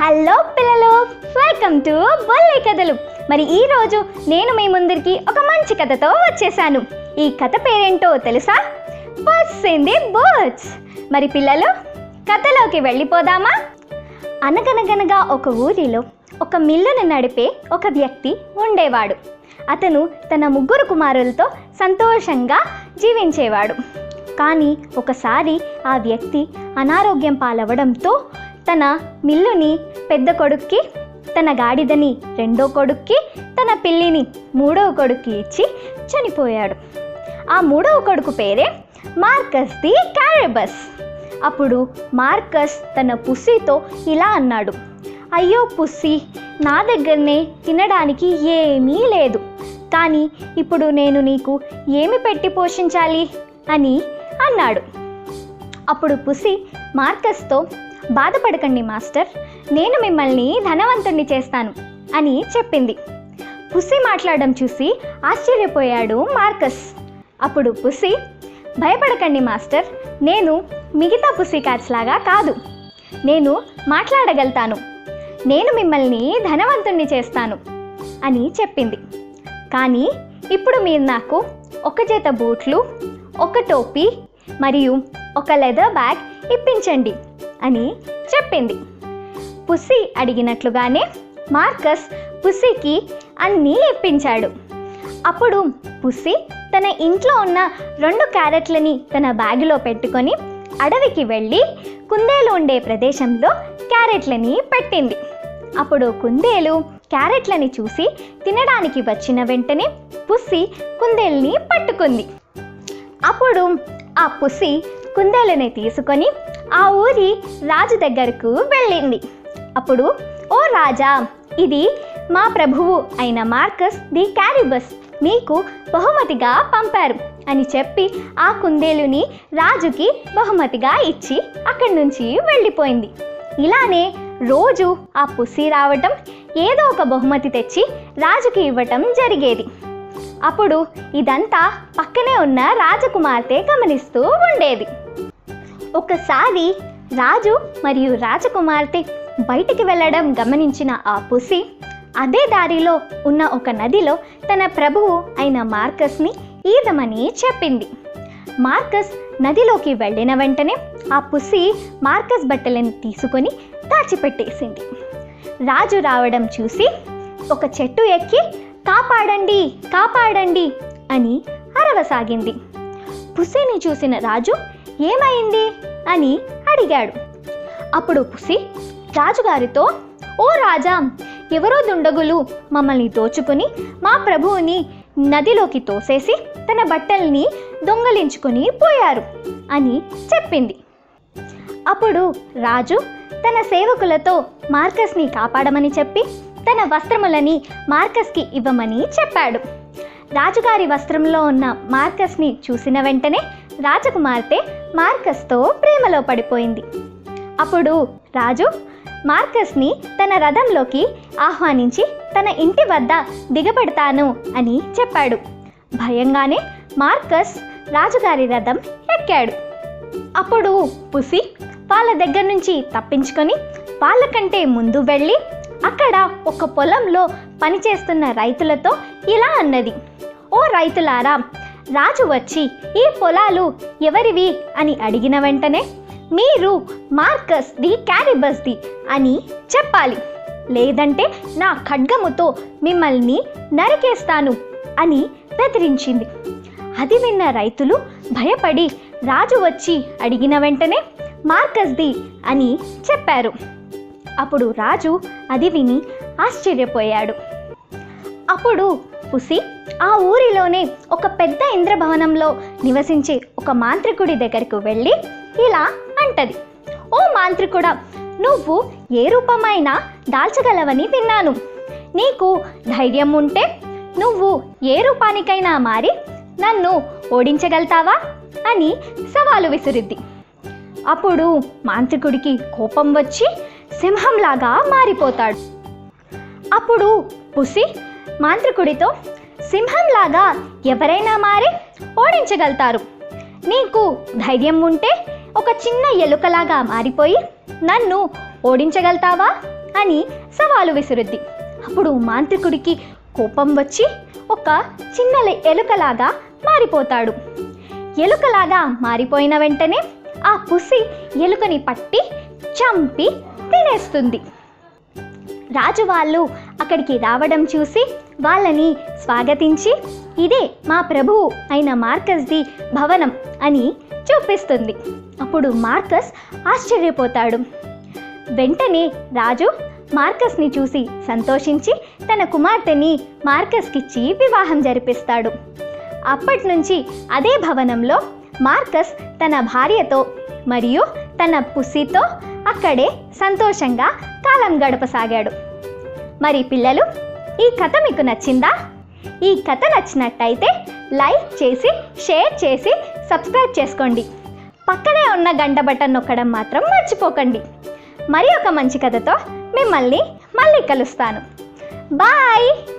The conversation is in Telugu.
హలో పిల్లలు, వెల్కమ్ టు బొల్లి కథలు. మరి ఈరోజు నేను మీ ముందరికి ఒక మంచి కథతో వచ్చేసాను. ఈ కథ పేరేంటో తెలుసా? Birds in the birds. మరి పిల్లలు, కథలోకి వెళ్ళిపోదామా? అనగనగనగా ఒక ఊరిలో ఒక మిల్లును నడిపే ఒక వ్యక్తి ఉండేవాడు. అతను తన 3 కుమారులతో సంతోషంగా జీవించేవాడు. కానీ ఒకసారి ఆ వ్యక్తి అనారోగ్యం పాలవడంతో తన మిల్లుని పెద్ద కొడుక్కి, తన గాడిదని రెండో కొడుక్కి, తన పిల్లిని మూడవ కొడుక్కి ఇచ్చి చనిపోయాడు. ఆ మూడవ కొడుకు పేరే మార్కస్ ది క్యారబస్. అప్పుడు మార్కస్ తన పుస్సీతో ఇలా అన్నాడు, అయ్యో పుస్సీ, నా దగ్గరనే తినడానికి ఏమీ లేదు, కానీ ఇప్పుడు నేను నీకు ఏమి పెట్టి పోషించాలి అని అన్నాడు. అప్పుడు పుస్సీ మార్కస్తో, బాధపడకండి మాస్టర్, నేను మిమ్మల్ని ధనవంతుణ్ణి చేస్తాను అని చెప్పింది. పుస్సీ మాట్లాడడం చూసి ఆశ్చర్యపోయాడు మార్కస్. అప్పుడు పుస్సీ, భయపడకండి మాస్టర్, నేను మిగతా పుస్సీ క్యాట్స్ లాగా కాదు, నేను మాట్లాడగలుగుతాను, నేను మిమ్మల్ని ధనవంతుణ్ణి చేస్తాను అని చెప్పింది. కానీ ఇప్పుడు మీరు నాకు ఒక జత బూట్లు, ఒక టోపీ మరియు ఒక లెదర్ బ్యాగ్ ఇప్పించండి అని చెప్పింది. పుస్సీ అడిగినట్లుగానే మార్కస్ పుస్సీకి అన్నీ ఇప్పించాడు. అప్పుడు పుస్సీ తన ఇంట్లో ఉన్న 2 క్యారెట్లని తన బ్యాగులో పెట్టుకొని అడవికి వెళ్ళి కుందేలు ఉండే ప్రదేశంలో క్యారెట్లని పెట్టింది. అప్పుడు కుందేలు క్యారెట్లని చూసి తినడానికి వచ్చిన వెంటనే పుస్సీ కుందేలుని పట్టుకుంది. అప్పుడు ఆ పుస్సీ కుందేలుని తీసుకొని ఆ ఊరి రాజు దగ్గరకు వెళ్ళింది. అప్పుడు, ఓ రాజా, ఇది మా ప్రభువు అయిన మార్కస్ ది క్యారబస్ మీకు బహుమతిగా పంపారు అని చెప్పి ఆ కుందేలుని రాజుకి బహుమతిగా ఇచ్చి అక్కడి నుంచి వెళ్ళిపోయింది. ఇలానే రోజు ఆ పుస్సీ రావటం, ఏదో ఒక బహుమతి తెచ్చి రాజుకి ఇవ్వటం జరిగేది. అప్పుడు ఇదంతా పక్కనే ఉన్న రాజకుమార్తె గమనిస్తూ ఉండేది. ఒకసారి రాజు మరియు రాజకుమార్తె బయటికి వెళ్ళడం గమనించిన ఆ పుస్సీ అదే దారిలో ఉన్న ఒక నదిలో తన ప్రభువు అయిన మార్కస్ని ఈదమని చెప్పింది. మార్కస్ నదిలోకి వెళ్ళిన వెంటనే ఆ పుస్సీ మార్కస్ బట్టలను తీసుకొని దాచిపెట్టేసింది. రాజు రావడం చూసి ఒక చెట్టు ఎక్కి, కాపాడండి, కాపాడండి అని అరవసాగింది. పుస్సీని చూసిన రాజు, ఏమైంది అని అడిగాడు. అప్పుడు పుస్సీ రాజుగారితో, ఓ రాజా, ఎవరో దుండగులు మమ్మల్ని దోచుకుని మా ప్రభువుని నదిలోకి తోసేసి తన బట్టల్ని దొంగలించుకొని పోయారు అని చెప్పింది. అప్పుడు రాజు తన సేవకులతో మార్కస్ని కాపాడమని చెప్పి తన వస్త్రములని మార్కస్కి ఇవ్వమని చెప్పాడు. రాజుగారి వస్త్రంలో ఉన్న మార్కస్ని చూసిన వెంటనే రాజకుమార్తె మార్కస్తో ప్రేమలో పడిపోయింది. అప్పుడు రాజు మార్కస్ని తన రథంలోకి ఆహ్వానించి తన ఇంటి వద్ద దిగబెడతాను అని చెప్పాడు. భయంగానే మార్కస్ రాజుగారి రథం ఎక్కాడు. అప్పుడు పుస్సీ వాళ్ళ దగ్గర నుంచి తప్పించుకొని వాళ్ళకంటే ముందు వెళ్ళి అక్కడ ఒక పొలంలో పనిచేస్తున్న రైతులతో ఇలా అన్నది, ఓ రైతులారా, రాజు వచ్చి ఈ పొలాలు ఎవరివి అని అడిగిన వెంటనే మీరు మార్కస్ ది క్యారబస్ ది అని చెప్పాలి, లేదంటే నా ఖడ్గముతో మిమ్మల్ని నరికేస్తాను అని బెదిరించింది. అది విన్న రైతులు భయపడి రాజు వచ్చి అడిగిన వెంటనే మార్కస్ ది అని చెప్పారు. అప్పుడు రాజు అది విని ఆశ్చర్యపోయాడు. అప్పుడు పుస్సీ ఆ ఊరిలోనే ఒక పెద్ద ఇంద్రభవనంలో నివసించే ఒక మాంత్రికుడి దగ్గరకు వెళ్ళి ఇలా అంటది, ఓ మాంత్రికుడా, నువ్వు ఏ రూపమైనా దాల్చగలవని విన్నాను. నీకు ధైర్యం ఉంటే నువ్వు ఏ రూపానికైనా మారి నన్ను ఓడించగలుగుతావా అని సవాలు విసిరిద్ది. అప్పుడు మాంత్రికుడికి కోపం వచ్చి సింహంలాగా మారిపోతాడు. అప్పుడు పుస్సీ మాంత్రికుడితో, సింహంలాగా ఎవరైనా మారి ఓడించగలుగుతారు, నీకు ధైర్యం ఉంటే ఒక చిన్న ఎలుకలాగా మారిపోయి నన్ను ఓడించగలుగుతావా అని సవాలు విసురుద్ది. అప్పుడు మాంత్రికుడికి కోపం వచ్చి ఒక చిన్న ఎలుకలాగా మారిపోతాడు. ఎలుకలాగా మారిపోయిన వెంటనే ఆ పుసి ఎలుకని పట్టి చంపి తినేస్తుంది. రాజు వాళ్ళు అక్కడికి రావడం చూసి వాళ్ళని స్వాగతించి ఇదే మా ప్రభువు అయిన మార్కస్ది భవనం అని చూపిస్తుంది. అప్పుడు మార్కస్ ఆశ్చర్యపోతాడు. వెంటనే రాజు మార్కస్ని చూసి సంతోషించి తన కుమార్తెని మార్కస్కిచ్చి వివాహం జరిపిస్తాడు. అప్పటి నుంచి అదే భవనంలో మార్కస్ తన భార్యతో మరియు తన పుసితో అక్కడే సంతోషంగా కాలం గడపసాగాడు. మరి పిల్లలు, ఈ కథ మీకు నచ్చిందా? ఈ కథ నచ్చినట్టయితే లైక్ చేసి, షేర్ చేసి, సబ్స్క్రైబ్ చేసుకోండి. పక్కనే ఉన్న గంట బటన్ నొక్కడం మాత్రం మర్చిపోకండి. మరి ఒక మంచి కథతో మిమ్మల్ని మళ్ళీ కలుస్తాను. బాయ్.